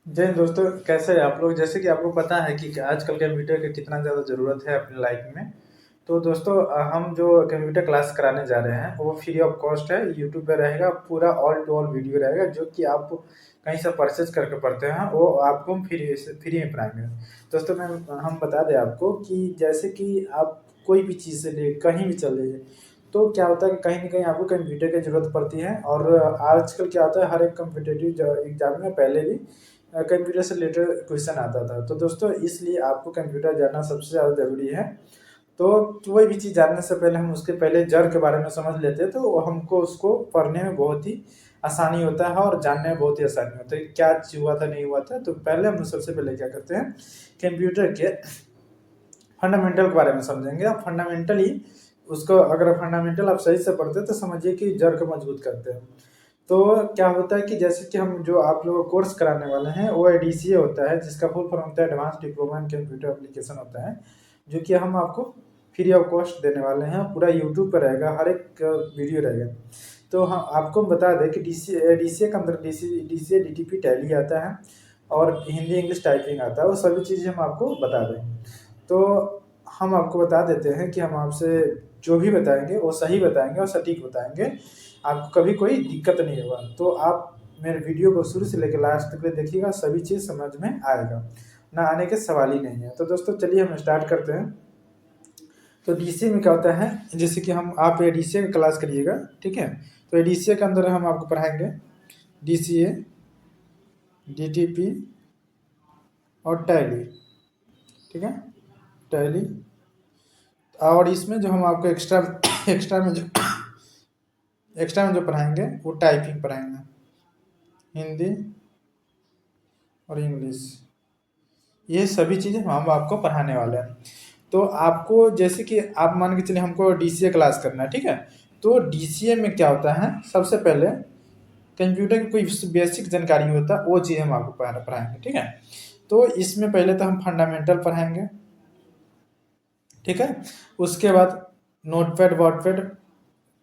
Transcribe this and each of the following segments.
जय हिंद दोस्तों, कैसे हैं आप लोग। जैसे कि आपको पता है कि आजकल कंप्यूटर की कितना ज़्यादा ज़रूरत है अपनी लाइफ में। तो दोस्तों हम जो कंप्यूटर क्लास कराने जा रहे हैं वो फ्री ऑफ कॉस्ट है। यूट्यूब पे रहेगा, पूरा ऑल टू ऑल वीडियो रहेगा जो कि आप कहीं से परचेज करके पढ़ते हैं वो आपको हम फ्री में पढ़ाएंगे। दोस्तों हम बता दें आपको कि जैसे कि आप कोई भी चीज़ से ले कहीं भी चले जाइए, तो क्या होता है कि कहीं न कहीं आपको कंप्यूटर की ज़रूरत पड़ती है। और आजकल क्या होता है, हर एक कॉम्पिटिटिव एग्ज़ाम में पहले भी कंप्यूटर से रिलेटेड क्वेश्चन आता था। तो दोस्तों इसलिए आपको कंप्यूटर जानना सबसे ज़्यादा ज़रूरी है। तो कोई भी चीज़ जानने से पहले हम उसके पहले जड़ के बारे में समझ लेते हैं, तो हमको उसको पढ़ने में बहुत ही आसानी होता है और जानने में बहुत ही आसानी होता है कि क्या चीज़ हुआ था, नहीं हुआ था। तो पहले हम सबसे पहले क्या करते हैं, कंप्यूटर के फंडामेंटल के बारे में समझेंगे। अब फंडामेंटली उसको अगर फंडामेंटल आप सही से पढ़ते हैं तो समझिए कि जड़ को मजबूत करते हैं। तो क्या होता है कि जैसे कि हम जो आप लोगों को कोर्स कराने वाले हैं वो एडीसीए होता है, जिसका फुल फॉर्म होता है advance diploma in computer application होता है, जो कि हम आपको फ्री ऑफ कॉस्ट देने वाले हैं। पूरा यूट्यूब पर रहेगा, हर एक वीडियो रहेगा। तो हम आपको बता दें कि डीसीए के अंदर डीसीए डीटीपी टैली आता है और हिंदी इंग्लिश टाइपिंग आता है। वो सभी चीज़ें हम आपको बता दें। तो हम आपको बता देते हैं कि हम आपसे जो भी बताएंगे वो सही बताएंगे और सटीक बताएंगे। आपको कभी कोई दिक्कत नहीं होगा। तो आप मेरे वीडियो को शुरू से लेकर लास्ट तक देखिएगा, सभी चीज़ समझ में आएगा, ना आने के सवाल ही नहीं है। तो दोस्तों चलिए हम स्टार्ट करते हैं। तो डीसीए में क्या होता है, जैसे कि हम आप डीसीए का क्लास करिएगा, ठीक है। तो डीसीए के अंदर हम आपको पढ़ाएंगे डीसीए, डीटीपी और टैली, ठीक है, टैली। और इसमें जो हम आपको एक्स्ट्रा एक्स्ट्रा में जो एक्स्ट्रा में जो पढ़ाएंगे वो टाइपिंग पढ़ाएंगे, हिंदी और इंग्लिश। ये सभी चीज़ें हम आपको पढ़ाने वाले हैं। तो आपको जैसे कि आप मान के चलिए हमको डीसीए क्लास करना है, ठीक है। तो डीसीए में क्या होता है, सबसे पहले कंप्यूटर की कोई बेसिक जानकारी होता है वो चीज़ हम आपको पढ़ाएंगे, ठीक है। तो इसमें पहले तो हम फंडामेंटल पढ़ाएंगे, ठीक है। उसके बाद नोटपैड वर्डपैड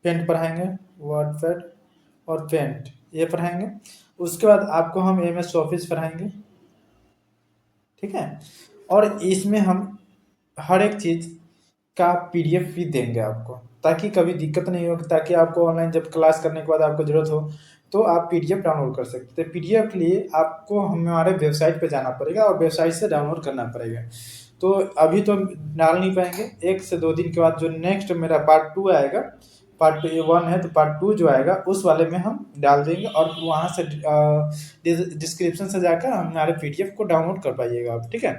पेंट पढ़ाएंगे, वर्डपैड और पेंट ये पढ़ाएंगे। उसके बाद आपको हम एमएस ऑफिस पढ़ाएंगे, ठीक है। और इसमें हम हर एक चीज़ का पीडीएफ भी देंगे आपको, ताकि कभी दिक्कत नहीं हो, ताकि आपको ऑनलाइन जब क्लास करने के बाद आपको ज़रूरत हो तो आप पीडीएफ डाउनलोड कर सकते हैं। पीडीएफ के लिए आपको हमारे वेबसाइट पे जाना पड़ेगा और वेबसाइट से डाउनलोड करना पड़ेगा। तो अभी तो डाल नहीं पाएंगे, 1 से 2 दिन के बाद जो नेक्स्ट मेरा पार्ट 2 आएगा, पार्ट 1 है तो पार्ट 2 जो आएगा उस वाले में हम डाल देंगे और वहाँ से डिस्क्रिप्शन से जाकर हमारे पीडीएफ को डाउनलोड कर पाइएगा आप, ठीक है।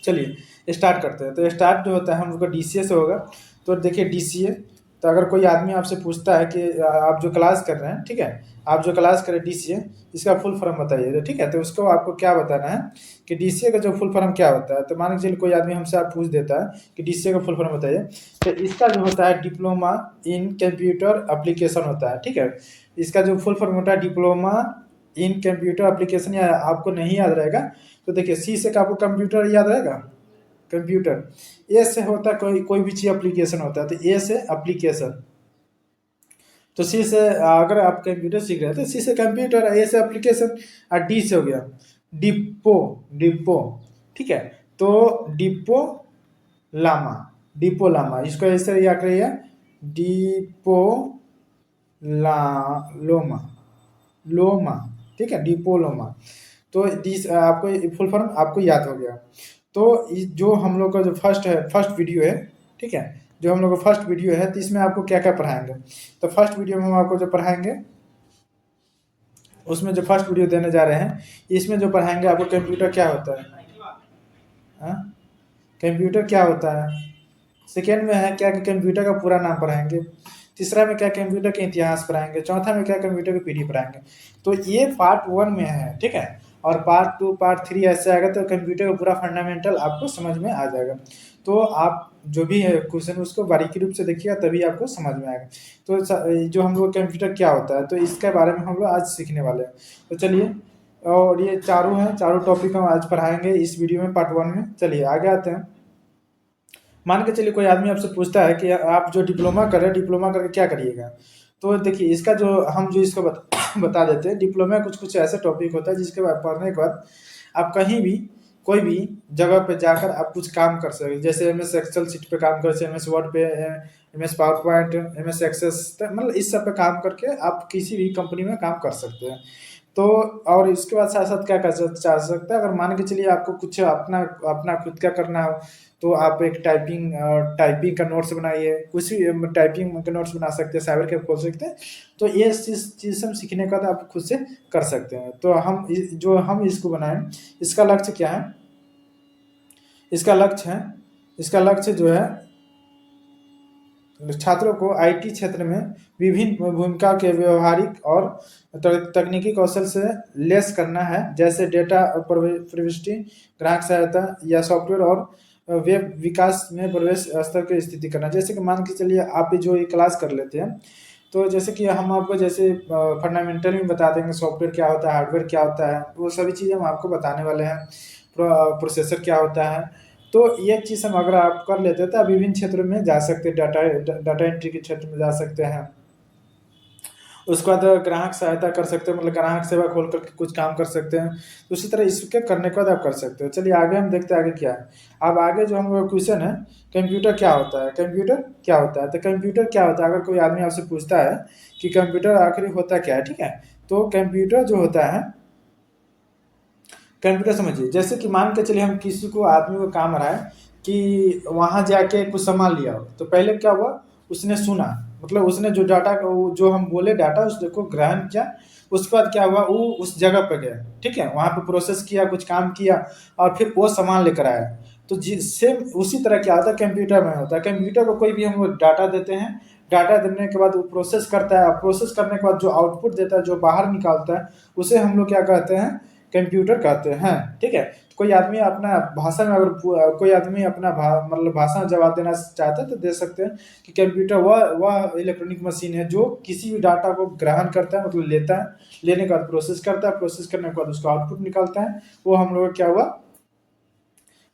चलिए स्टार्ट करते हैं। तो स्टार्ट जो होता है हम लोग का डीसीए से होगा। तो देखिए डीसीए, तो अगर कोई आदमी आपसे पूछता है कि आप जो क्लास कर रहे हैं, ठीक है, आप जो क्लास कर रहे हैं डीसीए, इसका फुल फॉर्म बताइए, ठीक है। तो उसको आपको क्या बताना है कि डीसीए का जो फुल फॉर्म क्या होता है। तो मान लीजिए कोई आदमी हमसे आप पूछ देता है कि डीसीए का फुल फॉर्म बताइए, तो इसका जो होता है डिप्लोमा इन कंप्यूटर एप्लीकेशन होता है, ठीक है। इसका जो फुल फॉर्म होता है डिप्लोमा इन कंप्यूटर एप्लीकेशन, या आपको नहीं याद रहेगा तो देखिए सी से का आपको कंप्यूटर याद रहेगा, कंप्यूटर। ए से होता है कोई कोई भी चीज एप्लीकेशन होता है, तो ए से एप्लीकेशन। तो सी से अगर आप कंप्यूटर सीख रहे हैं तो सी से कंप्यूटर, ए से एप्लीकेशन, और डी से हो गया डिपो, डिपो, ठीक है। तो डिपो लामा, डिपो लामा, इसको ऐसे याद करिए, डिपो ला लोमा, लोमा, ठीक है, डिपोलोमा। तो दिस आपको फुल फॉर्म आपको याद हो गया। तो जो हम लोग का जो फर्स्ट वीडियो है, ठीक है, जो हम लोग का फर्स्ट वीडियो है, तो इसमें आपको क्या क्या पढ़ाएंगे। तो फर्स्ट वीडियो में हम आपको जो पढ़ाएंगे, उसमें जो फर्स्ट वीडियो देने जा रहे हैं, इसमें जो पढ़ाएंगे आपको कंप्यूटर क्या होता है, हाँ? कंप्यूटर क्या होता है। सेकेंड में है क्या कि कंप्यूटर का पूरा नाम पढ़ाएंगे। तीसरा में क्या कंप्यूटर के इतिहास पढ़ाएंगे। चौथा में क्या कंप्यूटर की पीढ़ी पढ़ाएंगे। तो ये पार्ट 1 में है, ठीक है। और पार्ट 2 पार्ट 3 ऐसे आएगा तो कंप्यूटर का पूरा फंडामेंटल आपको समझ में आ जाएगा। तो आप जो भी है क्वेश्चन उसको बारीकी रूप से देखिएगा, तभी आपको समझ में आएगा। तो जो हम लोग कंप्यूटर क्या होता है तो इसके बारे में हम लोग आज सीखने वाले हैं। तो चलिए, और ये चारों हैं, चारों टॉपिक हम आज पढ़ाएंगे इस वीडियो में पार्ट 1 में। चलिए आगे आते हैं। मान के चलिए कोई आदमी आपसे पूछता है कि आप जो डिप्लोमा कर रहे हैं, डिप्लोमा करके क्या करिएगा। तो देखिए इसका जो हम जो इसको बता देते हैं। डिप्लोमा कुछ कुछ ऐसा टॉपिक होता है जिसके बाद पढ़ने के बाद आप कहीं भी कोई भी जगह पे जाकर आप कुछ काम कर सकते हैं। जैसे MS एक्सेल शीट पे काम कर सकते हैं, MS वर्ड पे, MS PowerPoint, MS Access, मतलब इस सब पे काम करके आप किसी भी कंपनी में काम कर सकते हैं। तो और इसके बाद साथ साथ क्या कर चाह सकते हैं, अगर मान के चलिए आपको कुछ अपना अपना खुद का करना हो तो आप एक टाइपिंग का नोट्स बनाइए, कुछ भी टाइपिंग का नोट्स बना सकते हैं, साइबर कैफ खोल सकते हैं। तो ये चीज़ हम सीखने का तो आप खुद से कर सकते हैं। तो जो हम इसको बनाएं, इसका लक्ष्य क्या है, इसका लक्ष्य जो है छात्रों को IT क्षेत्र में विभिन्न भूमिका के व्यवहारिक और तकनीकी कौशल से लेस करना है, जैसे डेटा प्रविष्टि, ग्राहक सहायता या सॉफ्टवेयर और वेब विकास में प्रवेश स्तर की स्थिति करना। जैसे कि मान के चलिए आप जो ये क्लास कर लेते हैं, तो जैसे कि हम आपको जैसे फंडामेंटल में बता देंगे सॉफ्टवेयर क्या होता है, हार्डवेयर क्या होता है, वो सभी चीज़ें हम आपको बताने वाले हैं। प्रोसेसर क्या होता है, तो ये चीज़ हम अगर आप कर लेते हैं तो आप विभिन्न क्षेत्रों में जा सकते हैं, डाटा एंट्री के क्षेत्र में जा सकते हैं। उसके बाद ग्राहक सहायता कर सकते हैं, मतलब ग्राहक सेवा खोल करके कुछ काम कर सकते हैं। तो उसी तरह इसके करने के बाद आप कर सकते हो। चलिए आगे हम देखते हैं आगे क्या है। अब आगे जो हम क्वेश्चन है, कंप्यूटर क्या होता है, कंप्यूटर क्या होता है। तो कंप्यूटर क्या होता है, अगर कोई आदमी आपसे पूछता है कि कंप्यूटर आखिर होता क्या है, ठीक है, तो कंप्यूटर जो होता है, कंप्यूटर समझिए जैसे कि मान के चलिए हम किसी को आदमी को काम रहा है कि वहाँ जाके कुछ सामान लिया हो, तो पहले क्या हुआ, उसने सुना, मतलब उसने जो डाटा जो हम बोले डाटा उसको ग्रहण किया। उसके बाद क्या हुआ, वो उस जगह पर गया, ठीक है, वहाँ पे प्रोसेस किया, कुछ काम किया और फिर वो सामान लेकर आया। तो सेम उसी तरह क्या होता है कंप्यूटर में होता है। कंप्यूटर को कोई भी हम डाटा देते हैं, डाटा देने के बाद वो प्रोसेस करता है, प्रोसेस करने के बाद जो आउटपुट देता है, जो बाहर निकालता है, उसे हम लोग क्या कहते हैं, कंप्यूटर कहते हैं, ठीक है। तो कोई आदमी अपना भाषा में अगर कोई आदमी अपना मतलब भाषा में जवाब देना चाहता है तो दे सकते हैं कि कंप्यूटर वह इलेक्ट्रॉनिक मशीन है जो किसी भी डाटा को ग्रहण करता है, मतलब लेता है, लेने के बाद प्रोसेस करता है, प्रोसेस करने के बाद उसका आउटपुट निकालता है, वो हम लोग क्या हुआ,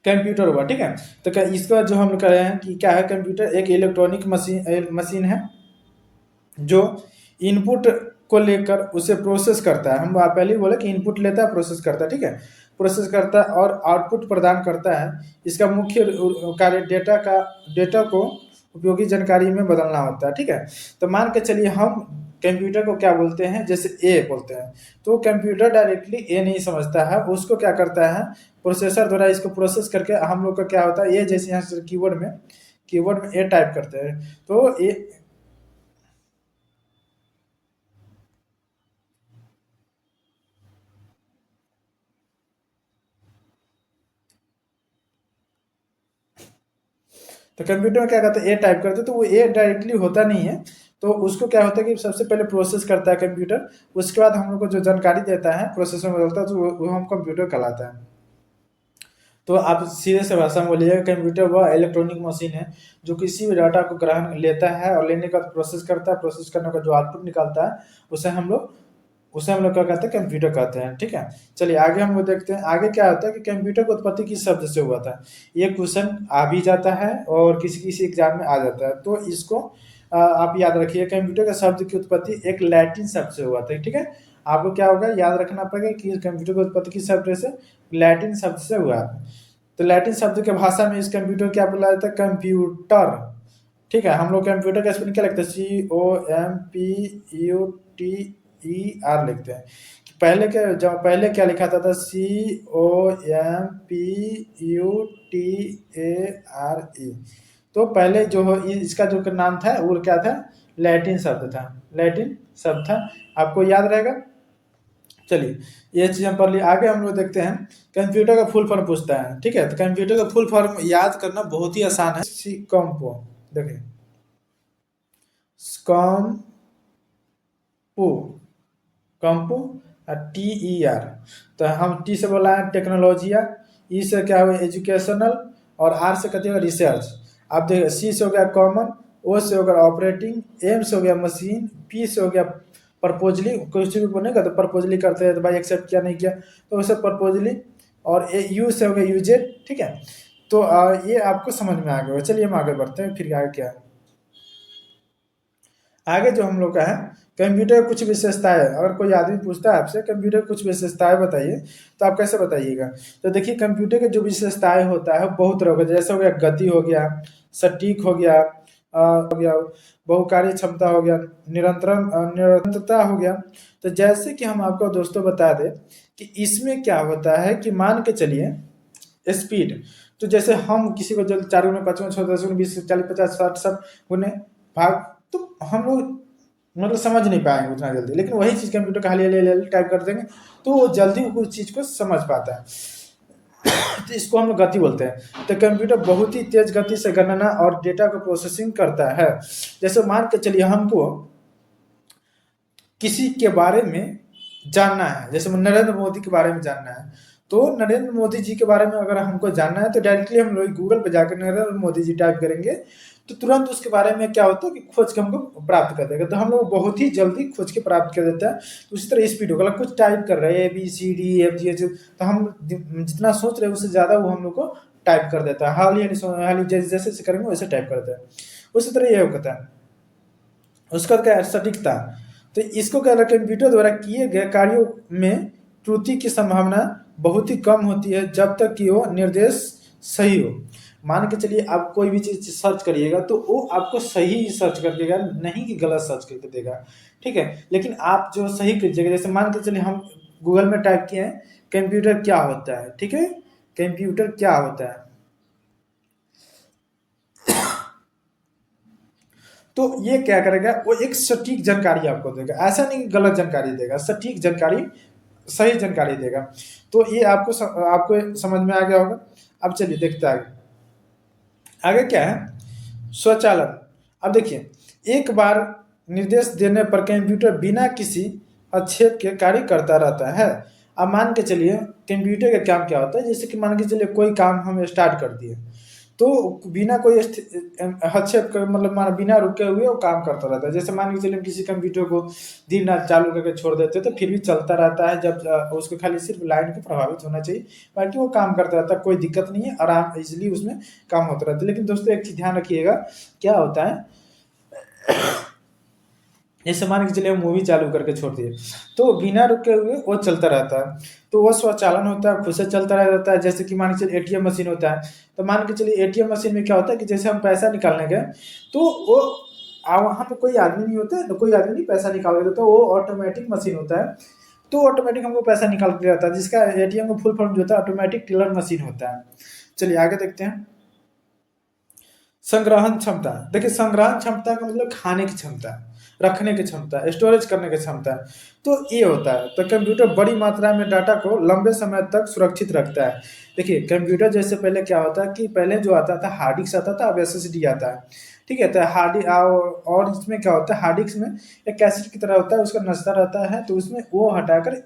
कंप्यूटर हुआ, ठीक है। तो इसका जो हम लोग कह रहे हैं कि क्या है, कंप्यूटर एक इलेक्ट्रॉनिक मशीन है जो इनपुट को लेकर उसे प्रोसेस करता है। हम पहले ही बोले कि इनपुट लेता है, प्रोसेस करता है, ठीक है, प्रोसेस करता है और आउटपुट प्रदान करता है। इसका मुख्य कार्य डेटा को उपयोगी जानकारी में बदलना होता है, ठीक है। तो मान के चलिए हम कंप्यूटर को क्या बोलते हैं, जैसे ए बोलते हैं, तो कंप्यूटर डायरेक्टली ए नहीं समझता है, उसको क्या करता है, प्रोसेसर द्वारा इसको प्रोसेस करके हम लोग का क्या होता है, ये जैसे यहाँ से कीबोर्ड में ए टाइप करते हैं, तो ए, तो कंप्यूटर में क्या करते हैं, ए टाइप करते हैं, तो वो ए डायरेक्टली होता नहीं है। तो उसको क्या होता है कि सबसे पहले प्रोसेस करता है कंप्यूटर, उसके बाद हम लोग को जो जानकारी देता है प्रोसेसर में बदलता है, तो वो हम कंप्यूटर कहलाता है। तो आप सीधे से भाषा में बोलिएगा, कंप्यूटर वह इलेक्ट्रॉनिक मशीन है जो किसी भी डाटा को ग्रहण लेता है और लेने का प्रोसेस करता है, प्रोसेस करने का जो आउटपुट निकालता है उसे हम लोग क्या कहते हैं, कंप्यूटर कहते हैं, ठीक है। चलिए आगे हम लोग देखते हैं आगे क्या होता है कि कंप्यूटर की उत्पत्ति किस शब्द से हुआ था। ये क्वेश्चन आ भी जाता है और किसी किसी एग्जाम में आ जाता है, तो इसको आप याद रखिए, कंप्यूटर के शब्द की उत्पत्ति एक लैटिन शब्द से हुआ था, ठीक है। आपको क्या होगा, याद रखना पड़ेगा कि कंप्यूटर की उत्पत्ति किस शब्द से, लैटिन शब्द से हुआ है। तो लैटिन शब्द के भाषा में इस कंप्यूटर क्या बोला जाता है, कंप्यूटर, ठीक है। हम लोग कंप्यूटर का स्पेलिंग क्या लिखते हैं, COMPUTER लिखते हैं। पहले क्या, जब पहले क्या लिखा था COMPUTERE। तो पहले जो हो इसका जो नाम था वो क्या था, लैटिन शब्द था, लैटिन शब्द था, आपको याद रहेगा। चलिए ये चीज़ हम पढ़ लिए, आगे हम लोग देखते हैं कंप्यूटर का फुल फॉर्म पूछता है, ठीक है। तो कंप्यूटर का फुल फॉर्म याद करना बहुत ही आसान है। कॉम्पो, देखिए कॉम्पू, कॉम्पू TER। तो हम टी से बोला है टेक्नोलॉजिया, ई से क्या हुआ एजुकेशनल, और आर से कहते हैं रिसर्च। आप देखिए सी से हो गया कॉमन, ओ से हो गया ऑपरेटिंग, एम से हो गया मशीन, पी से हो गया प्रपोजली, कुछ भी बनेगा तो प्रपोजली करते हैं, तो भाई एक्सेप्ट किया नहीं किया तो उसे प्रपोजली, और यू से हो गया यूजेड, ठीक है। तो ये आपको समझ में आ गया। चलिए हम आगे बढ़ते हैं, फिर आगे क्या है। आगे जो हम लोग का है कंप्यूटर कुछ विशेषताएं, अगर कोई आदमी पूछता है आपसे कंप्यूटर कुछ विशेषताएं बताइए, तो आप कैसे बताइएगा? तो देखिए कंप्यूटर के जो विशेषताएं होता है बहुत तरह का, जैसे हो गया गति हो गया, सटीक हो गया, हो गया बहुकारी क्षमता हो गया, निरंतरता हो गया। तो जैसे कि हम आपको दोस्तों बता दें कि इसमें क्या होता है कि मान के चलिए स्पीड, तो जैसे हम किसी को जल्द 4 गुने 5 गुने 6 10 गुने 20 40 50 60 सब गुने भाग, तो हम लोग मतलब समझ नहीं पाएंगे उतना जल्दी, लेकिन वही चीज़ कंप्यूटर का हाली हाली टाइप कर देंगे तो वो जल्दी उस चीज़ को समझ पाता है। तो इसको हम लोग गति बोलते हैं। तो कंप्यूटर बहुत ही तेज गति से गणना और डेटा को प्रोसेसिंग करता है। जैसे मान के चलिए हमको किसी के बारे में जानना है, जैसे नरेंद्र मोदी के बारे में जानना है, तो नरेंद्र मोदी जी के बारे में अगर हमको जानना है तो डायरेक्टली हम लोग गूगल पे जाकर नरेंद्र मोदी जी टाइप करेंगे तो तुरंत उसके बारे में क्या होता है कि खोज के हमको प्राप्त कर देगा। तो हम लोग बहुत ही जल्दी खोज के प्राप्त कर देता है। तो उसी तरह स्पीड होगा, कुछ टाइप कर रहे हैं ABCDEFGH, तो हम जितना सोच रहे हैं उससे ज़्यादा वो हम लोग को टाइप कर देता है। हाल ही जैसे जैसे करेंगे वैसे टाइप कर देता है। उसी तरह ये होता है। उसका क्या है सटीकता, तो इसको क्या कंप्यूटर द्वारा किए गए कार्यों में त्रुटि की संभावना बहुत ही कम होती है जब तक कि वो निर्देश सही हो। मान के चलिए आप कोई भी चीज सर्च करिएगा तो वो आपको सही सर्च कर देगा, नहीं कि गलत सर्च करके देगा, ठीक है। लेकिन आप जो सही कीजिएगा, जैसे मान के चलिए हम गूगल में टाइप किए हैं कंप्यूटर क्या होता है, ठीक है, कंप्यूटर क्या होता है, तो ये क्या करेगा वो एक सटीक जानकारी आपको देगा, ऐसा नहीं गलत जानकारी देगा, सटीक जानकारी, सही जानकारी देगा। तो ये आपको समझ में आ गया होगा। अब चलिए देखते हैं आगे। आगे क्या है स्वचालन। अब देखिए एक बार निर्देश देने पर कंप्यूटर बिना किसी हस्तक्षेप के कार्य करता रहता है। अब मान के चलिए कंप्यूटर का काम क्या होता है, जैसे कि मान के चलिए कोई काम हम स्टार्ट कर दिए तो बिना कोई हस्तक्षेप कर मतलब मान बिना रुके हुए वो काम करता रहता है। जैसे मान के चलिए हम किसी कंप्यूटर को दिन रात चालू करके छोड़ देते हैं तो फिर भी चलता रहता है, जब उसको खाली सिर्फ लाइन को प्रभावित होना चाहिए, बाकी वो काम करता रहता है, कोई दिक्कत नहीं है, आराम इजिली उसमें काम होता रहता है। लेकिन दोस्तों एक चीज़ ध्यान रखिएगा, क्या होता है जैसे मान के चलिए मूवी चालू करके छोड़ दिए तो बिना रुके हुए वो चलता रहता है, तो वो स्वचालन होता है, खुद से चलता रहता है। जैसे कि मान के चलिए ATM मशीन होता है, तो मान के चलिए ATM मशीन में क्या होता है कि जैसे हम पैसा निकालने गए तो वो वहाँ पे कोई आदमी नहीं होता है, तो कोई आदमी नहीं पैसा निकाल देता, तो वो ऑटोमेटिक मशीन होता है, तो ऑटोमेटिक हमको पैसा निकाल के रहता है, जिसका ATM का फुल फॉर्म जो होता है ऑटोमेटिक टेलर मशीन होता है। चलिए आगे देखते हैं। संग्रहण क्षमता, देखिए संग्रहण क्षमता का मतलब खाने की क्षमता, रखने की क्षमता, स्टोरेज करने की क्षमता, तो ये होता है। तो कंप्यूटर बड़ी मात्रा में डाटा को लंबे समय तक सुरक्षित रखता है। देखिए कंप्यूटर जैसे पहले क्या होता है कि पहले जो आता था हार्ड डिस्क आता था, अब SSD आता है, ठीक है। तो और इसमें क्या होता है हार्ड डिस्क में एक कैसेट की तरह होता है, उसका नस्ता रहता है, तो उसमें वो हटाकर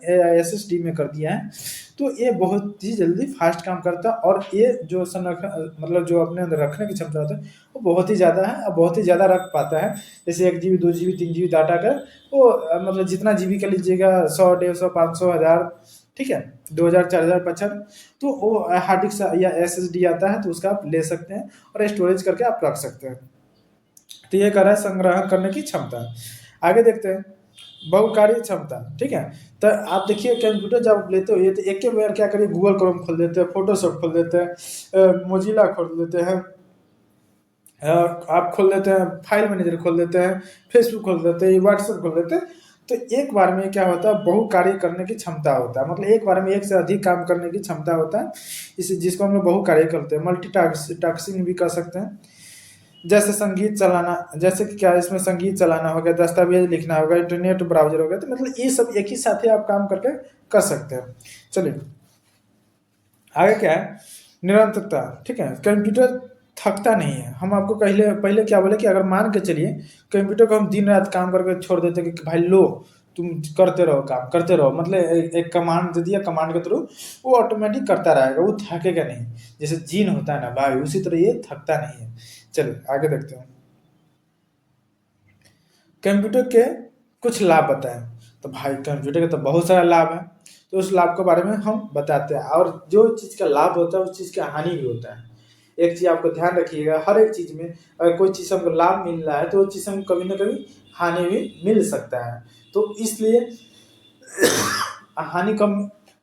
SSD में कर दिया है। तो ये बहुत ही जल्दी फास्ट काम करता है और ये जो संरक्षण मतलब जो अपने अंदर रखने की क्षमता होता है वो बहुत ही ज़्यादा है और बहुत ही ज़्यादा रख पाता है। जैसे 1 GB 2 GB 3 GB डाटा का वो मतलब जितना GB का लीजिएगा 100 150 500 1000, ठीक है, 2000 4000 5000, तो वो हार्ड डिस्क या SSD आता है तो उसका आप ले सकते हैं और स्टोरेज करके आप रख सकते हैं। तो ये कर रहा है संग्रहण करने की क्षमता। आगे देखते हैं बहुकार्य क्षमता, ठीक है। तो आप देखिए कंप्यूटर जब आप लेते हो ये तो एक के बार क्या करिए गूगल क्रोम खोल देते हैं, फोटोशॉप खोल देते हैं, मोजिला खोल देते हैं, आप खोल देते हैं फाइल मैनेजर खोल देते हैं, फेसबुक खोल देते हैं, व्हाट्सएप खोल देते हैं। तो एक बार में क्या होता है बहु कार्य करने की क्षमता होता है, मतलब एक बार में एक से अधिक काम करने की क्षमता होता है, इसे जिसको हम लोग बहु कार्य करते हैं, मल्टीटास्किंग भी कर सकते हैं। जैसे संगीत चलाना, जैसे कि क्या इसमें संगीत चलाना हो गया, दस्तावेज लिखना होगा, इंटरनेट ब्राउजर हो गया, तो मतलब ये सब एक ही साथ ही आप काम करके कर सकते हैं। चलिए आगे क्या है निरंतरता, ठीक है। कंप्यूटर थकता नहीं है। हम आपको पहले पहले क्या बोले कि अगर मान के चलिए कंप्यूटर को हम दिन रात काम करके छोड़ देते कि भाई लो तुम करते रहो काम करते रहो, मतलब एक कमांड दे दिया, कमांड के थ्रू वो ऑटोमेटिक करता रहेगा, वो थकेगा नहीं। जैसे जीन होता है ना भाई, उसी तरह ये थकता नहीं है। चलिए आगे देखते हैं कंप्यूटर के कुछ लाभ बताएं। तो भाई कंप्यूटर के तो बहुत सारा लाभ है, तो उस लाभ के बारे में हम बताते हैं, और जो चीज़ का लाभ होता है उस चीज़ का हानि भी होता है। एक चीज़ आपको ध्यान रखिएगा, हर एक चीज़ में अगर कोई चीज़ हमको लाभ मिल रहा है तो वो चीज़ हमको कभी ना कभी हानि भी मिल सकता है। तो इसलिए हानि कम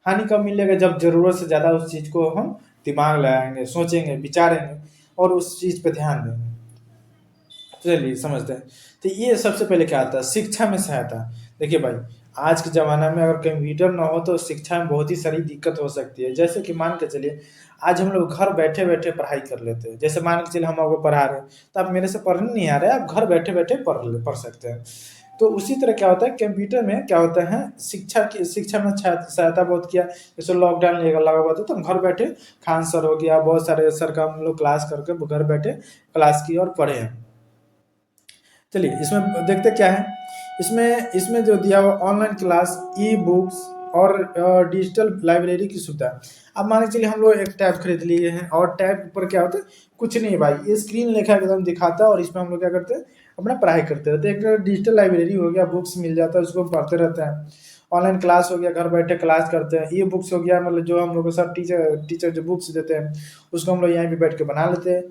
हानि कब मिलेगा, जब ज़रूरत से ज़्यादा उस चीज़ को हम दिमाग लगाएंगे, सोचेंगे, विचारेंगे और उस चीज़ पे ध्यान देंगे। चलिए समझते हैं। तो ये सबसे पहले क्या आता है, शिक्षा में सहायता। देखिए भाई, आज के ज़माना में अगर कंप्यूटर ना हो तो शिक्षा में बहुत ही सारी दिक्कत हो सकती है। जैसे कि मान के चलिए, आज हम लोग घर बैठे-बैठे पढ़ाई कर लेते हैं। जैसे मान के चलिए हम आपको पढ़ा रहे हैं, तो आप मेरे से पढ़ने नहीं आ रहे हैं, आप घर बैठे-बैठे पढ़ सकते हैं। तो उसी तरह क्या होता है, कंप्यूटर में क्या होता है, शिक्षा में सहायता बहुत किया। जैसे लॉकडाउन लगा हुआ था तो हम घर बैठे, खान सर हो गया, बहुत सारे सर का हम लोग क्लास करके घर बैठे क्लास की और पढ़े हैं। चलिए इसमें देखते क्या है, इसमें इसमें जो दिया हुआ ऑनलाइन क्लास, ई बुक्स और डिजिटल लाइब्रेरी की सुविधा। अब मान के चलिए हम लोग एक टैब खरीद लिए हैं और टैब पर क्या होता है, कुछ नहीं भाई, ये स्क्रीन लेखा एकदम दिखाता है और इसमें हम लोग क्या करते हैं, अपना पढ़ाई करते रहते हैं। एक डिजिटल लाइब्रेरी हो गया, बुक्स मिल जाता है, उसको पढ़ते रहते हैं। ऑनलाइन क्लास हो गया, घर बैठे क्लास करते हैं। ई बुक्स हो गया, मतलब जो हम लोग को सर टीचर जो बुक्स देते हैं उसको हम लोग यहीं पे बैठ के बना लेते हैं।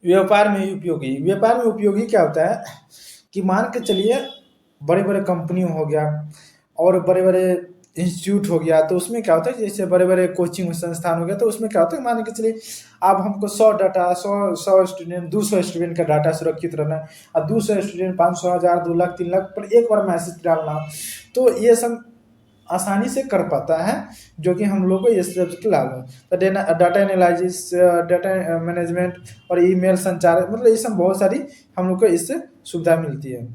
व्यापार में उपयोगी क्या होता है कि मान के चलिए, बड़े बड़े कंपनी हो गया और बड़े बड़े इंस्टीट्यूट हो गया, तो उसमें क्या होता है, जैसे बड़े बड़े कोचिंग संस्थान हो गया, तो उसमें क्या होता है, मान के चलिए आप हमको 100 स्टूडेंट, 200 स्टूडेंट का डाटा सुरक्षित रहना है, और 200 स्टूडेंट 500, 1000, 2 लाख, 3 लाख पर एक बार मैसेज डालना, तो ये सब आसानी से कर पाता है, जो कि हम लोग को ये सब के लाभ है। तो डाटा एनालिसिस, डाटा मैनेजमेंट और ईमेल संचार, मतलब ये सब बहुत सारी हम लोग को इससे सुविधा मिलती है।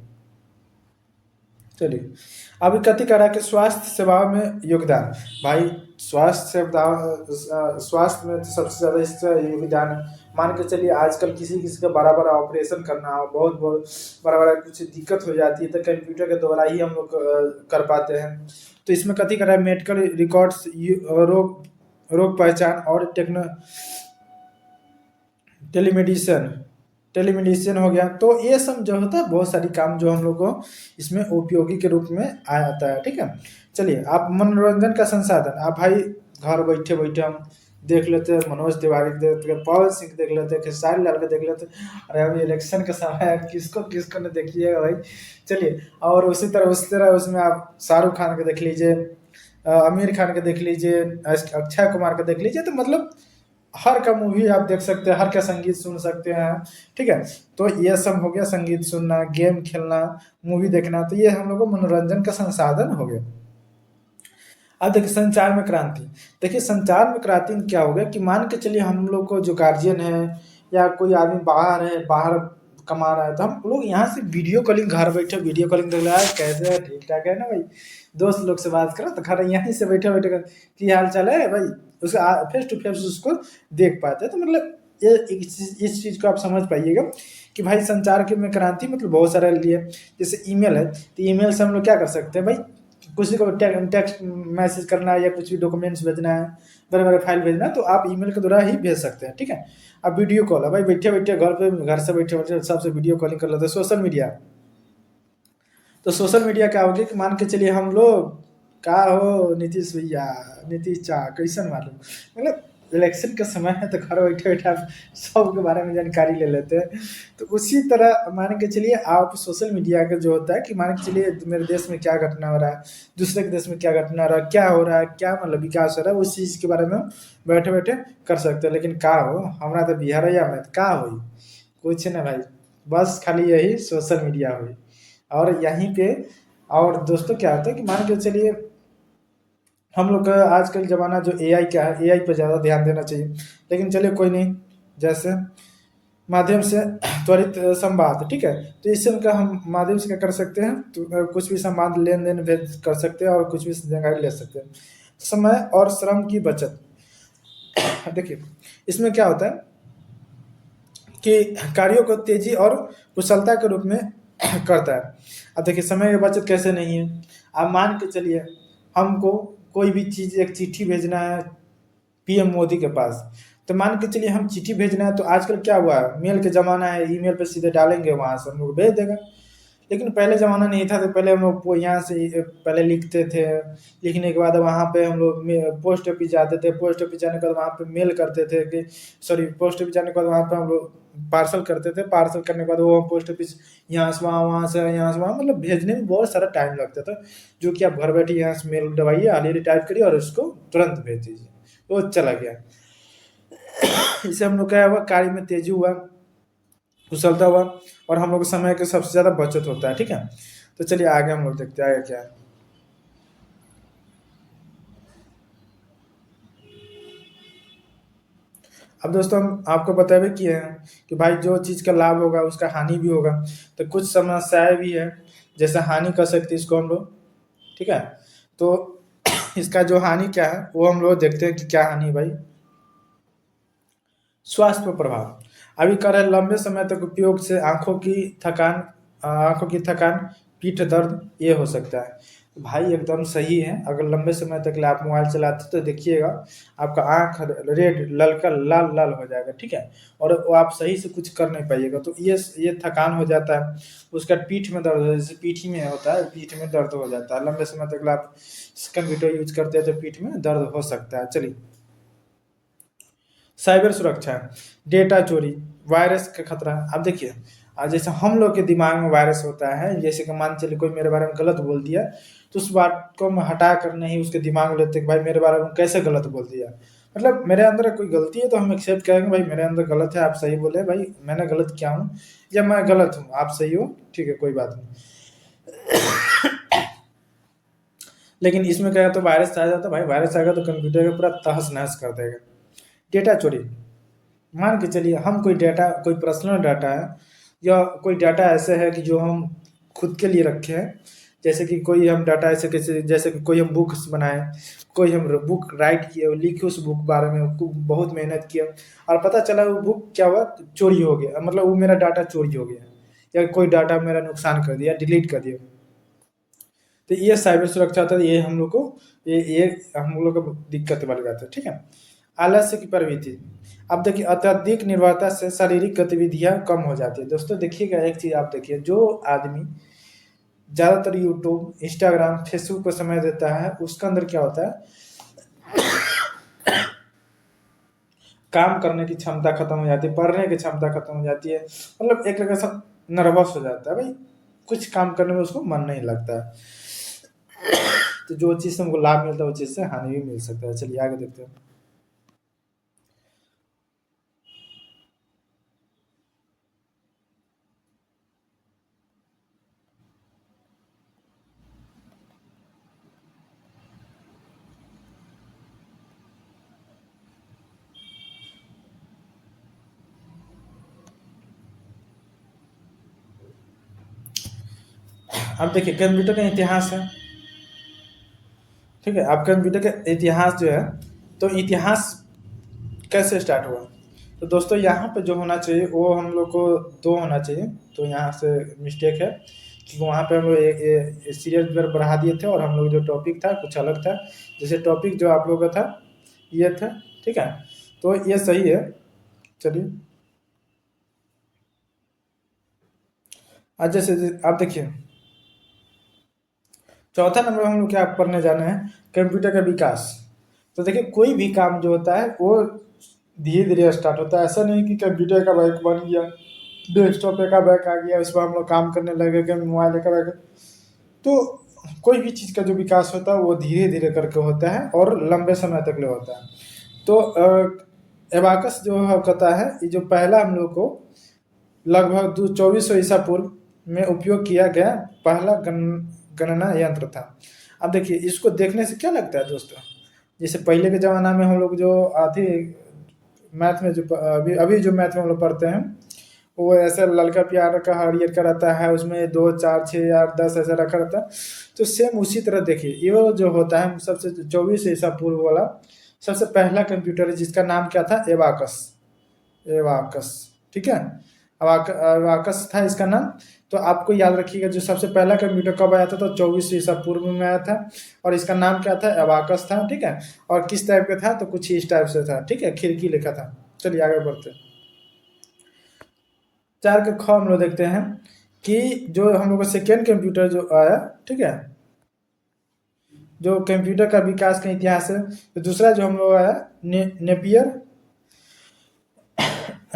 चलिए अभी कथी करा कि स्वास्थ्य सेवाओं में योगदान। भाई स्वास्थ्य में तो सबसे ज़्यादा इसका योगदान है। मान के चलिए आजकल किसी किसी का बड़ा बड़ा ऑपरेशन करना हो, बहुत बहुत बड़ा बड़ा कुछ दिक्कत हो जाती है, तो कंप्यूटर के द्वारा ही हम लोग कर पाते हैं। तो इसमें कथी करा है, मेडिकल रिकॉर्ड्स, रोग रोग पहचान और टेलीमेडिसन टेलीमेडिसिन हो गया। तो ये सब जो होता है, बहुत सारी काम जो हम लोग को इसमें उपयोगी के रूप में आ जाता है। ठीक है, चलिए आप मनोरंजन का संसाधन, आप भाई घर बैठे बैठे हम देख लेते हैं, मनोज तिवारी देख लेते हैं, पवन सिंह देख लेते हैं, खेसारी लाल का देख लेते हैं। अरे अभी इलेक्शन का समय है, किसको किसको नहीं देखिएगा भाई। चलिए, और उसी तरह उसमें आप शाहरुख खान का देख लीजिए, आमिर खान का देख लीजिए, अक्षय कुमार का देख लीजिए, तो मतलब हर का मूवी आप देख सकते हैं, हर का संगीत सुन सकते हैं। ठीक है, तो ये सब हो गया, संगीत सुनना, गेम खेलना, मूवी देखना, तो ये हम लोग को मनोरंजन का संसाधन हो गया। अब देखिए संचार में क्रांति। देखिए संचार में क्रांति में क्या होगा कि मान के चलिए हम लोग को जो गार्जियन है या कोई आदमी बाहर है, बाहर कमा रहा है, तो हम लोग यहाँ से वीडियो कॉलिंग, घर बैठे वीडियो कॉलिंग देख रहा है, कैसे है, ठीक ठाक है ना भाई, दोस्त लोग से बात करो, तो घर यहीं से बैठे बैठे की हाल चाल है भाई, उसका फेस टू फेस उसको देख पाते हैं। तो मतलब ये इस चीज़ को आप समझ पाइएगा कि भाई संचार के में क्रांति मतलब बहुत सारा लिए। जैसे ईमेल है, तो ईमेल से हम लोग क्या कर सकते हैं भाई, किसी को टेक्स्ट मैसेज करना है या कुछ भी डॉक्यूमेंट्स भेजना है, बड़े बड़े फाइल भेजना है, तो आप ईमेल के द्वारा ही भेज सकते हैं। ठीक है, अब वीडियो कॉल है भाई, बैठे बैठे घर से बैठे बैठे सबसे वीडियो कॉलिंग कर लेते हैं। सोशल मीडिया, तो सोशल मीडिया क्या होगी कि मान के चलिए हम लोग का हो, नीतीश भैया, नीतीश चा कैसन मालूम, मतलब इलेक्शन का समय है तो घर बैठे बैठे आप सबके बारे में जानकारी ले लेते हैं। तो उसी तरह मान के चलिए आप सोशल मीडिया का जो होता है कि मान के चलिए मेरे देश में क्या घटना हो रहा है, दूसरे के देश में क्या घटना हो रहा है, क्या हो रहा है, क्या मतलब विकास हो रहा है, उस चीज़ के बारे में हम बैठे बैठे कर सकते हैं। लेकिन का हो हमारा तो बिहार में का हो कुछ ना भाई, बस खाली यही सोशल मीडिया हुई। और यहीं पे और दोस्तों क्या होता है कि मान के चलिए हम लोग का आजकल ज़माना जो एआई का है, एआई पे ज़्यादा ध्यान देना चाहिए। लेकिन चलिए कोई नहीं, जैसे माध्यम से त्वरित संवाद, ठीक है, तो इससे उनका हम माध्यम से क्या कर सकते हैं, तो कुछ भी संवाद लेन देन भेज कर सकते हैं और कुछ भी जानकारी ले सकते हैं। समय और श्रम की बचत। देखिए इसमें क्या होता है कि कार्यों को तेजी और कुशलता के रूप में करता है। अब देखिए समय की बचत कैसे नहीं है, अब मान के चलिए हमको कोई भी चीज़, एक चिट्ठी भेजना है पीएम मोदी के पास, तो मान के चलिए हम चिट्ठी भेजना है, तो आजकल क्या हुआ है, मेल के ज़माना है, ईमेल पे सीधे डालेंगे, वहाँ से हम लोग भेज देगा। लेकिन पहले ज़माना नहीं था, तो पहले हम लोग यहाँ से पहले लिखते थे, लिखने के बाद वहाँ पे हम लोग पोस्ट ऑफिस जाते थे, पोस्ट ऑफिस जाने के बाद वहाँ पे मेल करते थे कि सॉरी पोस्ट ऑफिस जाने के बाद वहाँ पे हम लोग पार्सल करते थे, पार्सल करने के बाद वो पोस्ट ऑफिस यहाँ से वहाँ, वहाँ से यहाँ से वहाँ, मतलब भेजने में बहुत सारा टाइम लगता था, जो कि आप घर बैठे यहाँ से मेल दबाइए, हाली टाइप करिए और उसको तुरंत भेज दीजिए, वो चला गया। इससे हम लोग क्या हुआ, कार्य में तेजी हुआ, कुशलता हुआ, और हम लोग समय के सबसे ज़्यादा बचत होता है। ठीक है, तो चलिए आगे हम लोग देखते हैं आगे क्या है। अब दोस्तों हम आपको बता भी किए हैं कि भाई जो चीज़ का लाभ होगा उसका हानि भी होगा, तो कुछ समस्याएं भी है, जैसे हानि कर सकते हैं इसको हम लोग। ठीक है, तो इसका जो हानि क्या है वो हम लोग देखते हैं कि क्या हानि है भाई। स्वास्थ्य पर प्रभाव, अभी कर रहे लंबे समय तक उपयोग से आंखों की थकान, पीठ दर्द ये हो सकता है। तो भाई एकदम सही है, अगर लंबे समय तक आप मोबाइल चलाते तो देखिएगा आपका आंख रेड ललका लाल लाल हो जाएगा। ठीक है, और वो आप सही से कुछ कर नहीं पाइएगा, तो ये थकान हो जाता है। उसका पीठ में दर्द हो, जैसे पीठ में होता है, पीठ में दर्द हो जाता है, लंबे समय तक आप कंप्यूटर यूज करते हैं तो पीठ में दर्द हो सकता है। चलिए, साइबर सुरक्षा, डेटा चोरी, वायरस का खतरा। अब देखिए, जैसे हम लोग के दिमाग में वायरस होता है, जैसे कि मान चलिए कोई मेरे बारे में गलत बोल दिया, तो उस बात को हम हटा कर नहीं उसके दिमाग में लेते कि भाई मेरे बारे में कैसे गलत बोल दिया। मतलब मेरे अंदर कोई गलती है तो हम एक्सेप्ट करेंगे, भाई मेरे अंदर गलत है, आप सही बोले, भाई मैंने गलत किया हूँ या मैं गलत हूँ, आप सही हो, ठीक है कोई बात नहीं। लेकिन इसमें क्या है, तो वायरस आ जाता है भाई, वायरस आएगा तो कंप्यूटर का पूरा तहस नहस कर देगा। डेटा चोरी, मान के चलिए हम कोई डाटा, कोई पर्सनल डाटा है या कोई डाटा ऐसे है कि जो हम खुद के लिए रखे हैं, जैसे कि कोई हम डाटा ऐसे कैसे, जैसे कि कोई हम बुक्स बनाए, कोई हम बुक राइट किए और लिखे उस बुक बारे में, बहुत मेहनत किया, और पता चला वो बुक क्या हुआ, चोरी हो गया, मतलब वो मेरा डाटा चोरी हो गया, या कोई डाटा मेरा नुकसान कर दिया, डिलीट कर दिया। तो ये साइबर सुरक्षा था, ये हम लोग को ये हम लोग को दिक्कत वाली बात है। ठीक है, आलस्य की प्रवृत्ति, अब देखिए अत्यधिक निर्भरता से शारीरिक गतिविधियां कम हो जाती है। दोस्तों देखिएगा एक चीज, आप देखिए जो आदमी ज़्यादातर यूट्यूब, इंस्टाग्राम, फेसबुक पर समय देता है, उसके अंदर क्या होता है, काम करने की क्षमता खत्म हो जाती है, पढ़ने की क्षमता खत्म हो जाती है, मतलब एक तरह से नर्वस हो जाता है भाई, कुछ काम करने में उसको मन नहीं लगता है। तो जो चीज़ से हमको लाभ मिलता है वो चीज़ से हानि भी मिल सकता है। चलिए आगे देखते हैं। अब देखिए कंप्यूटर का इतिहास है। ठीक है, अब कंप्यूटर का इतिहास जो है, तो इतिहास कैसे स्टार्ट हुआ, तो दोस्तों यहाँ पे जो होना चाहिए वो हम लोग को दो होना चाहिए, तो यहाँ से मिस्टेक है कि वहाँ पे हम लोग सीरियल नंबर बढ़ा दिए थे, और हम लोग जो टॉपिक था कुछ अलग था, जैसे टॉपिक जो आप लोगों का था ये था। ठीक है, तो ये सही है। चलिए, आज जैसे आप देखिए, चौथा नंबर हम लोग क्या पढ़ने जाना है, कंप्यूटर का विकास। तो देखिए कोई भी काम जो होता है वो धीरे धीरे स्टार्ट होता है, ऐसा नहीं कि कंप्यूटर का बैक बन गया, डेस्कटॉप का बैक आ गया, उस पर हम लोग काम करने लगे, कि मोबाइल का बैक। तो कोई भी चीज़ का जो विकास होता है वो धीरे धीरे करके होता है और लंबे समय तक ले होता है। तो एबाकस जो कहता है, ये जो पहला हम लोग को लगभग 2400 ईसा पूर्व में उपयोग किया गया पहला गणना यंत्र था। अब देखिए इसको देखने से क्या लगता है दोस्तों, जैसे पहले के ज़माना में हम लोग जो आधी मैथ में जो अभी अभी जो मैथ में हम लोग पढ़ते हैं, वो ऐसा ललका प्यार का हरियर का रहता है, उसमें 2 4 6 8 10 ऐसा रखा रहता है। तो सेम उसी तरह देखिए ये जो होता है सबसे 24 ईसा पूर्व वाला सबसे पहला कंप्यूटर है, जिसका नाम क्या था, एबाकस। एबाकस, ठीक है, अबाकस था इसका नाम। तो आपको याद रखिएगा जो सबसे पहला कंप्यूटर कब आया था, तो 24 ईसा पूर्व में आया था, और इसका नाम क्या था, अबाकस था। ठीक है, और किस टाइप का था, तो कुछ इस टाइप से था। ठीक है, खिड़की लिखा था। चलिए आगे बढ़ते हैं। 4 के ख हम लोग देखते हैं कि जो हम लोग का सेकेंड कंप्यूटर जो आया, ठीक है, जो कंप्यूटर का विकास का इतिहास है, तो दूसरा जो हम लोग आया नेपियर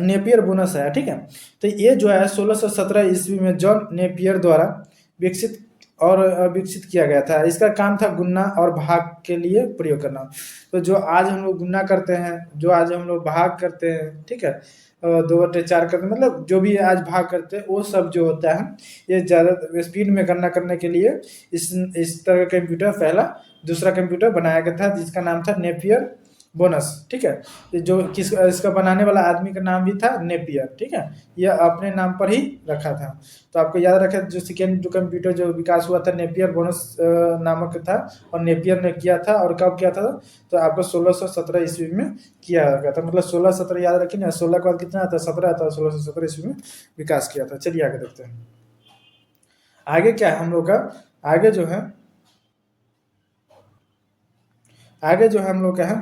नेपियर बोनस है, ठीक है। तो ये जो है 1617 ईस्वी में जॉन नेपियर द्वारा विकसित और विकसित किया गया था। इसका काम था गुन्ना और भाग के लिए प्रयोग करना। तो जो आज हम लोग गुन्ना करते हैं, जो आज हम लोग भाग करते हैं, ठीक है, 2/4 करते हैं, मतलब जो भी आज भाग करते हैं वो सब जो होता है, ये ज़्यादा स्पीड में गणना करने के लिए इस तरह का कंप्यूटर पहला दूसरा कंप्यूटर बनाया गया था, जिसका नाम था नेपियर बोनस, ठीक है। ये जो किस इसका बनाने वाला आदमी का नाम भी था नेपियर, ठीक है, यह अपने नाम पर ही रखा था। तो आपको याद रखें, जो सेकेंड जो कंप्यूटर जो विकास हुआ था नेपियर बोनस नामक था, और नेपियर ने किया था, और कब किया था, तो आपको 1617 ईस्वी में किया गया था। मतलब 16-17 याद रखिए ना, 16 के बाद कितना आता है, 17 आता है, 1617 ईस्वी में विकास किया था। चलिए आगे देखते हैं, आगे क्या है हम लोग का। आगे जो है आगे जो है हम लोग का है,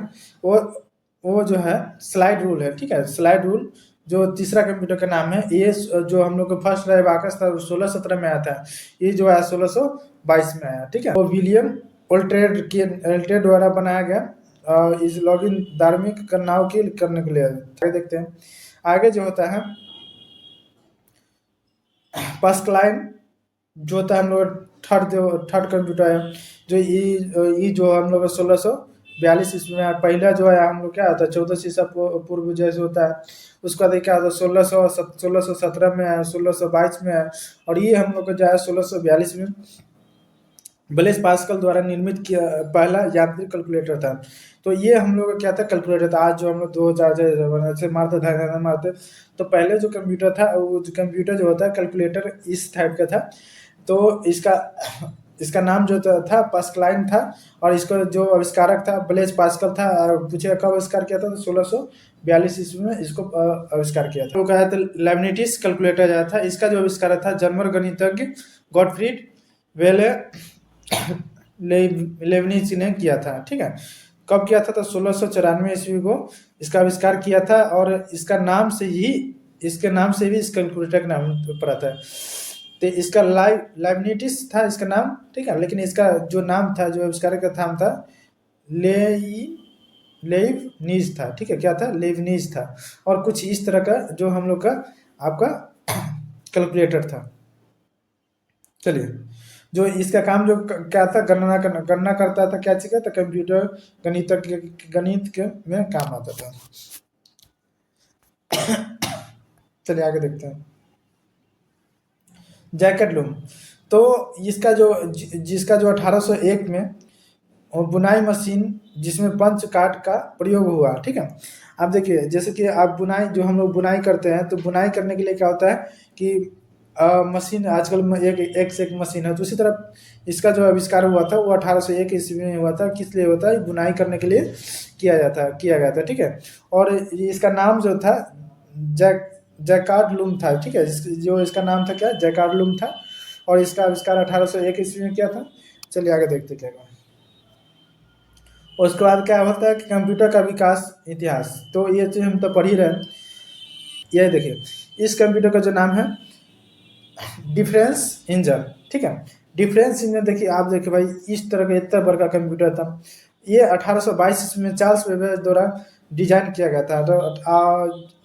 वो जो है स्लाइड रूल है, ठीक है। स्लाइड रूल जो तीसरा कंप्यूटर का नाम है, ये जो हम लोग का फर्स्ट रहा बाकस था 1617 में आया था, ये जो है 1622 में आया, ठीक है। वो विलियम ओल्ट्रेड द्वारा बनाया गया इस लॉगिन धार्मिक गणनाओं की करने के लिए। आगे देखते हैं, आगे जो होता है पास्कलाइन जो होता है हम लोग थर्ड कंप्यूटर है, जो ये जो हम लोग 1642 ईस्वी में पहला जो है हम लोग क्या होता है 1400 ईसा पूर्व जैसे होता है, उसका बाद क्या होता है 1617 में है, 1622 में है, और ये हम लोग को जो है 1642 में ब्लेस पास्कल द्वारा निर्मित किया पहला यांत्रिक कैलकुलेटर था। तो ये हम लोग का क्या था, कैलकुलेटर था। आज जो हम लोग 2 4 से मारते धागा मारते, तो पहले जो कंप्यूटर था, वो जो कंप्यूटर जो होता है कैलकुलेटर इस टाइप का था। तो इसका नाम जो था पास्कलाइन था, और इसका जो आविष्कारक था ब्लेस पास्कल था। पूछे कब आविष्कार किया था, तो 1642 ईस्वी में इसको आविष्कार किया था। तो कहा था लेबनिटिस कैलकुलेटर जो था, इसका जो आविष्कार था जर्मन गणितज्ञ गॉटफ्रीड वेले लेबनिज ने किया था, ठीक है। कब किया था, तो 1694 ईस्वी को इसका आविष्कार किया था, और इसके नाम से भी इस कैलकुलेटर का नाम पड़ा था। तो इसका लाइबनिटिस था इसका नाम, ठीक है, लेकिन इसका जो नाम था, जो आविष्कार का नाम था लेibniz था, ठीक है, क्या था, लेibniz था। और कुछ इस तरह का जो हम लोग का आपका कैलकुलेटर था। चलिए, जो इसका काम जो क्या था, गणना करता था, क्या चीज का, तो कंप्यूटर गणित के में काम आता था। चलिए आगे देखते हैं, जैकेट लूम। तो जिसका जो 1801 में बुनाई मशीन जिसमें पंच काट का प्रयोग हुआ, ठीक है। आप देखिए, जैसे कि आप बुनाई जो हम लोग बुनाई करते हैं, तो बुनाई करने के लिए क्या होता है कि मशीन आजकल एक से एक मशीन है, तो उसी तरह इसका जो आविष्कार हुआ था वो 1801 ईस्वी में हुआ था। किस लिए होता है, बुनाई करने के लिए किया गया था, ठीक है। और इसका नाम जो था जैकार्ड लूम था, ठीक है। जो इसका नाम था क्या, जैकार्ड लूम था, और इसका आविष्कार 1801 ईस्वी में किया था। चलिए आगे देखते क्या है। उसके बाद क्या होता है कि कंप्यूटर का विकास इतिहास, तो ये चीज़ हम तो पढ़ ही रहे हैं। ये देखिए, इस कंप्यूटर का जो नाम है डिफरेंस इंजन, ठीक है। डिफरेंस इंजन देखिए, आप देखिए भाई, इस तरह का इतना बड़ा कंप्यूटर था। ये 1822 में चार्ल्स बेबेज द्वारा डिजाइन किया गया था। तो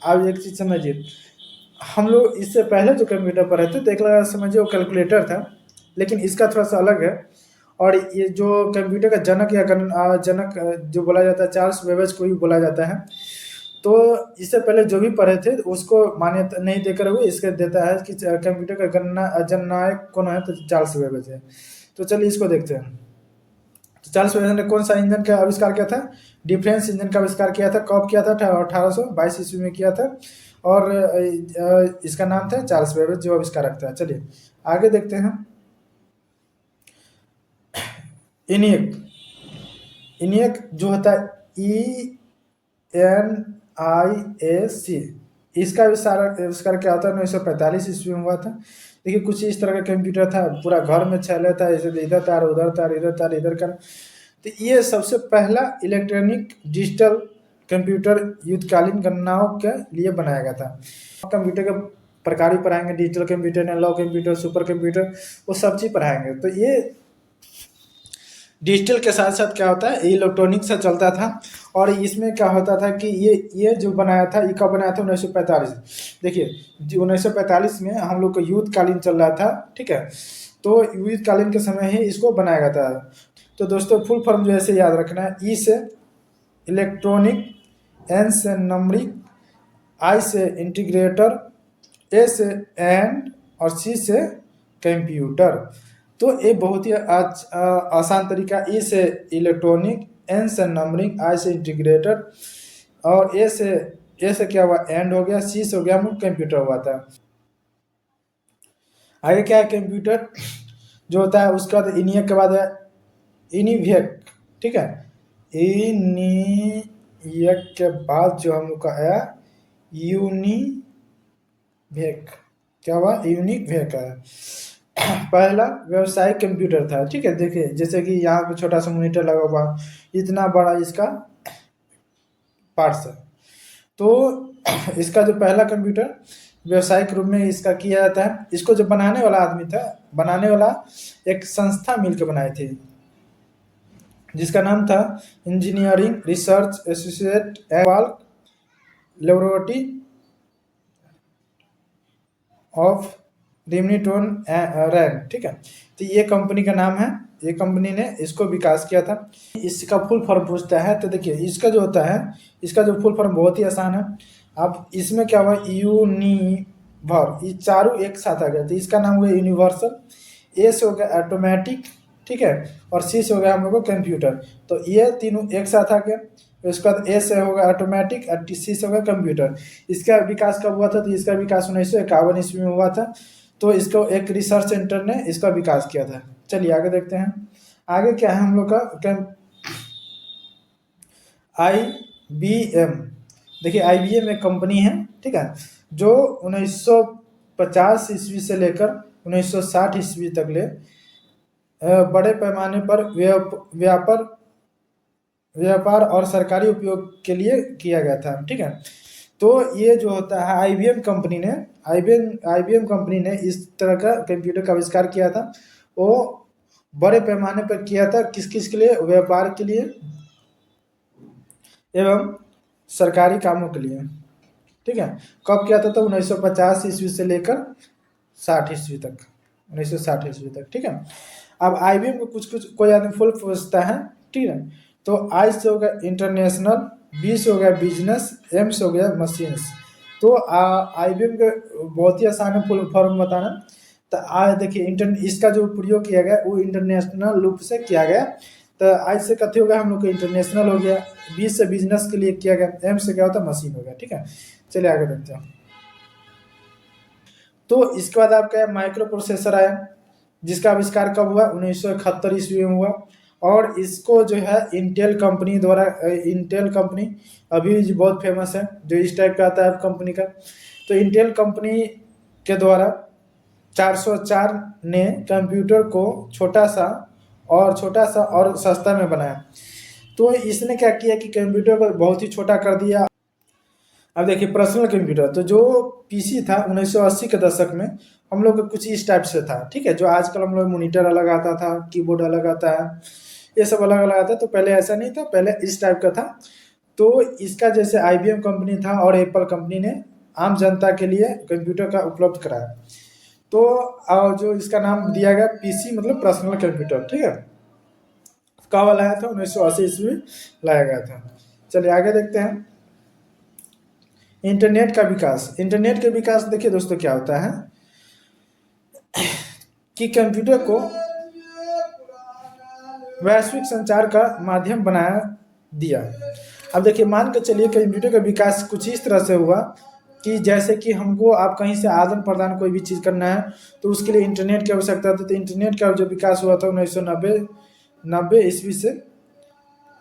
आप एक चीज़ समझिए, हम लोग इससे पहले जो कंप्यूटर पढ़े थे, तो एक लगा समझिए वो कैलकुलेटर था, लेकिन इसका थोड़ा सा अलग है। और ये जो कंप्यूटर का जनक या जनक जो बोला जाता है, चार्ल्स बेबेज को ही बोला जाता है। तो इससे पहले जो भी पढ़े थे उसको मान्यता नहीं देकर हुए इसके देता है कि कंप्यूटर का जननायक कौन है, तो चार्ल्स बेबेज है। तो चलिए इसको देखते हैं। तो चार्ल्स बेबेज ने कौन सा इंजन का आविष्कार किया था, डिफरेंस इंजन का आविष्कार किया था। कब किया था, 1822 ईस्वी में किया था, और इसका नाम था चार्ल्स बेबेज जो आविष्कारक था। चलिए आगे देखते हैं, इनियक जो होता है ENIAC, इसका आविष्कार क्या होता है, 1945 ईस्वी में हुआ था। देखिए, कुछ इस तरह का कंप्यूटर था, पूरा घर में चला था, जैसे इधर तार उधर तार इधर तार इधर का। तो ये सबसे पहला इलेक्ट्रॉनिक डिजिटल कंप्यूटर युद्धकालीन गणनाओं के लिए बनाया गया था। कंप्यूटर का प्रकार भी पढ़ाएंगे, digital computer, analogue computer, supercomputer, वो सब चीज़ पढ़ाएंगे। तो ये डिजिटल के साथ साथ क्या होता है, इलेक्ट्रॉनिक से चलता था। और इसमें क्या होता था कि ये जो बनाया था, ये कब बनाया था, 1945। देखिए 1945 में हम लोग को युद्ध कालीन चल रहा था, ठीक है। तो युद्ध कालीन के समय ही इसको बनाया गया था। तो दोस्तों फुल फॉर्म जो ऐसे याद रखना है, ई से इलेक्ट्रॉनिक, एन से नंबरिंग, आई से इंटीग्रेटर, ए से एंड और सी से कंप्यूटर। तो ये बहुत ही आसान तरीका, ई से इलेक्ट्रॉनिक, एन से नंबरिंग, आई से इंटीग्रेटर और ए से क्या हुआ, एंड हो गया, सी से हो गया कंप्यूटर हुआ था। आगे क्या है, कंप्यूटर जो होता है उसका बाद इनियक के बाद है इनिवेक, ठीक है। इनियक के बाद जो हम लोग का आया यूनिवेक, क्या हुआ, यूनिक वेक है। पहला व्यवसायिक कंप्यूटर था, ठीक है। देखिए जैसे कि यहाँ पे छोटा सा मॉनिटर लगा हुआ, इतना बड़ा इसका पार्ट्स है। तो इसका जो पहला कंप्यूटर व्यवसायिक रूप में इसका किया जाता है, इसको जो बनाने वाला आदमी था, बनाने वाला एक संस्था मिलकर बनाई थी जिसका नाम था engineering research associate and laboratory of रिमनीटोन रैन, ठीक है। तो ये कंपनी का नाम है, ये कंपनी ने इसको विकास किया था। इसका फुल फॉर्म पूछता है, तो देखिए इसका जो होता है, इसका जो फुल फॉर्म बहुत ही आसान है। अब इसमें क्या हुआ, यूनिवर, ये चारों एक साथ आ गया, तो इसका नाम हुआ यूनिवर्सल। ए से हो गया ऑटोमेटिक, ठीक है, और सी से हो गया हम लोग को कंप्यूटर। तो ये तीनों एक साथ आ गया। उसके बाद ए से होगा ऑटोमेटिक और सी से होगा कंप्यूटर। इसका विकास कब हुआ था, तो इसका विकास 1951 ईस्वी में हुआ था। तो इसको एक रिसर्च सेंटर ने इसका विकास किया था। चलिए आगे देखते हैं, आगे क्या है हम लोग का IBM। देखिए IBM एक कंपनी है, ठीक है, जो 1950 ईस्वी से लेकर 1960 ईस्वी तक ले बड़े पैमाने पर व्यापार और सरकारी उपयोग के लिए किया गया था, ठीक है। तो ये जो होता है IBM कंपनी ने इस तरह का कंप्यूटर का आविष्कार किया था। वो बड़े पैमाने पर किया था, किस किस के लिए, व्यापार के लिए एवं सरकारी कामों के लिए, ठीक है। कब किया था, तो 1950 ईस्वी से लेकर 60 ईस्वी तक, 1960 ईस्वी तक, ठीक है। अब IBM को कुछ कोई आदमी फुल पूछता है, ठीक है। तो आई से हो गया इंटरनेशनल, बी से हो गया बिजनेस, एम से हो गया मशीन्स। तो IBM के बहुत ही आसान है फुल फॉर्म बताना। तो देखिए इसका जो प्रयोग किया गया वो इंटरनेशनल रूप से किया गया। तो आई से कथी हो गया हम लोग का इंटरनेशनल हो गया, बी से बिजनेस के लिए किया गया, एम से क्या होता है मशीन हो गया, ठीक है। चलिए आगे देखते हैं। तो इसके बाद आपका माइक्रो प्रोसेसर आया, जिसका आविष्कार कब हुआ, 1971 ईस्वी में हुआ। और इसको जो है इंटेल कंपनी द्वारा, इंटेल कंपनी अभी भी बहुत फेमस है, जो इस टाइप का आता है कंपनी का। तो इंटेल कंपनी के द्वारा 404 ने कंप्यूटर को छोटा सा और सस्ता में बनाया। तो इसने क्या किया कि कंप्यूटर को बहुत ही छोटा कर दिया। अब देखिए पर्सनल कंप्यूटर, तो जो PC था 1980 के दशक में हम लोग कुछ इस टाइप से था, ठीक है। जो आजकल हम लोग मॉनिटर अलग आता था, कीबोर्ड अलग आता है, ये सब अलग अलग आता है। तो पहले ऐसा नहीं था, पहले इस टाइप का था। तो इसका जैसे IBM कंपनी था और एप्पल कंपनी ने आम जनता के लिए कंप्यूटर का उपलब्ध कराया। तो जो इसका नाम दिया गया PC मतलब पर्सनल कंप्यूटर, ठीक है। कब लाया था, 1980 ईस्वी में लाया गया था। चलिए आगे देखते हैं, इंटरनेट का विकास। इंटरनेट के विकास देखिए दोस्तों क्या होता है कि कंप्यूटर को वैश्विक संचार का माध्यम बनाया दिया। अब देखिए मान के चलिए कंप्यूटर का विकास कुछ इस तरह से हुआ कि जैसे कि हमको आप कहीं से आदान प्रदान कोई भी चीज़ करना है तो उसके लिए इंटरनेट की आवश्यकता थी। तो इंटरनेट का जो विकास हुआ था 1990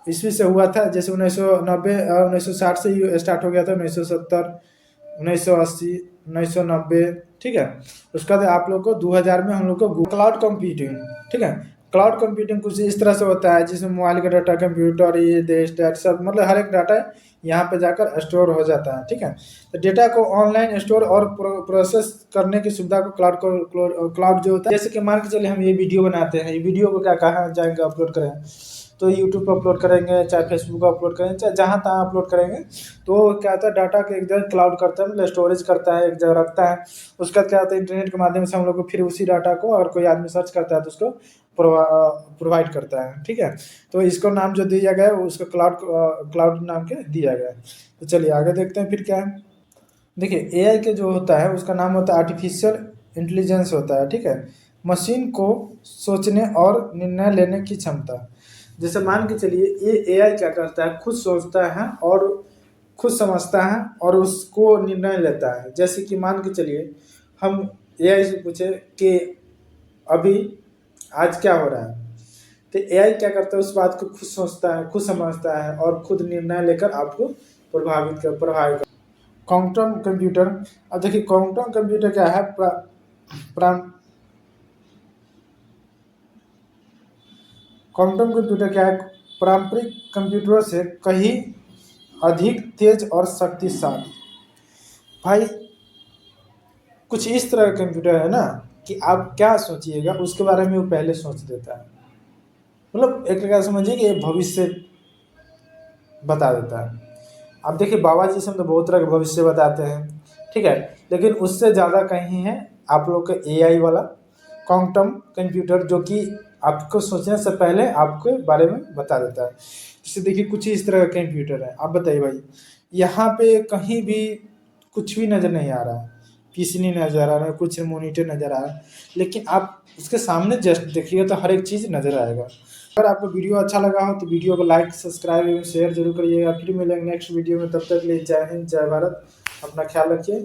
ईस्वी से हुआ था। जैसे 1990 1960 से ही स्टार्ट हो गया था, 1970 1980 1990, ठीक है। उसके बाद आप लोग को 2000 में हम लोग को क्लाउड कंप्यूटिंग, ठीक है, क्लाउड कंप्यूटिंग कुछ इस तरह से होता है जिसमें मोबाइल का डाटा, कंप्यूटर, ये देश, डेट सब मतलब हर एक डाटा यहाँ पे जाकर स्टोर हो जाता है। ठीक है, तो डेटा को ऑनलाइन स्टोर और प्रोसेस करने की सुविधा को क्लाउड जो होता है, जैसे कि मान के चलिए हम ये वीडियो बनाते हैं, ये वीडियो को क्या कहाँ जाएंगे अपलोड करें, तो यूट्यूब पर अपलोड करेंगे, चाहे फेसबुक पर अपलोड करेंगे, चाहे जहाँ तहाँ अपलोड करेंगे, तो क्या होता है डाटा के एक जगह क्लाउड करता है, मतलब स्टोरेज करता है, एक जगह रखता है। उसका क्या होता है इंटरनेट के माध्यम से हम लोग को फिर उसी डाटा को अगर कोई आदमी सर्च करता है तो उसको प्रोवाइड करता है। ठीक है, तो इसको नाम जो दिया गया है उसको क्लाउड नाम के दिया गया है। तो चलिए आगे देखते हैं फिर क्या है। देखिए एआई के जो होता है उसका नाम होता है आर्टिफिशियल इंटेलिजेंस होता है। ठीक है, मशीन को सोचने और निर्णय लेने की क्षमता। जैसे मान के चलिए ये एआई क्या करता है, खुद सोचता है और खुद समझता है और उसको निर्णय लेता है। जैसे कि मान के चलिए हम एआई से पूछे कि अभी आज क्या हो रहा है, तो एआई क्या करता है उस बात को खुद सोचता है, खुद समझता है और खुद निर्णय लेकर आपको प्रभावित कर क्वांटम कंप्यूटर। अब देखिए क्वांटम कंप्यूटर क्या है, क्वांटम कंप्यूटर क्या है, पारंपरिक कंप्यूटरों से कहीं अधिक तेज और शक्तिशाली। भाई कुछ इस तरह का कंप्यूटर है ना कि आप क्या सोचिएगा उसके बारे में वो पहले सोच देता है, मतलब एक प्रकार समझिए कि भविष्य बता देता है। अब देखिए बाबा जी से हम तो बहुत तरह के भविष्य बताते हैं, ठीक है, लेकिन उससे ज़्यादा कहीं है आप लोग का एआई वाला क्वांटम कंप्यूटर, जो कि आपको सोचने से पहले आपके बारे में बता देता है। जैसे देखिए कुछ इस तरह का कंप्यूटर है। आप बताइए भाई, यहाँ पे कहीं भी कुछ भी नज़र नहीं आ रहा है, पीसी नहीं नज़र आ रहा है, कुछ मॉनिटर नज़र आ रहा है, लेकिन आप उसके सामने जस्ट देखिएगा तो हर एक चीज़ नज़र आएगा। अगर आपको वीडियो अच्छा लगा हो तो वीडियो को लाइक, सब्सक्राइब एवं शेयर जरूर करिएगा। फिर मिलेंगे नेक्स्ट वीडियो में, तब तक के लिए जय हिंद, जय भारत, अपना ख्याल रखिए।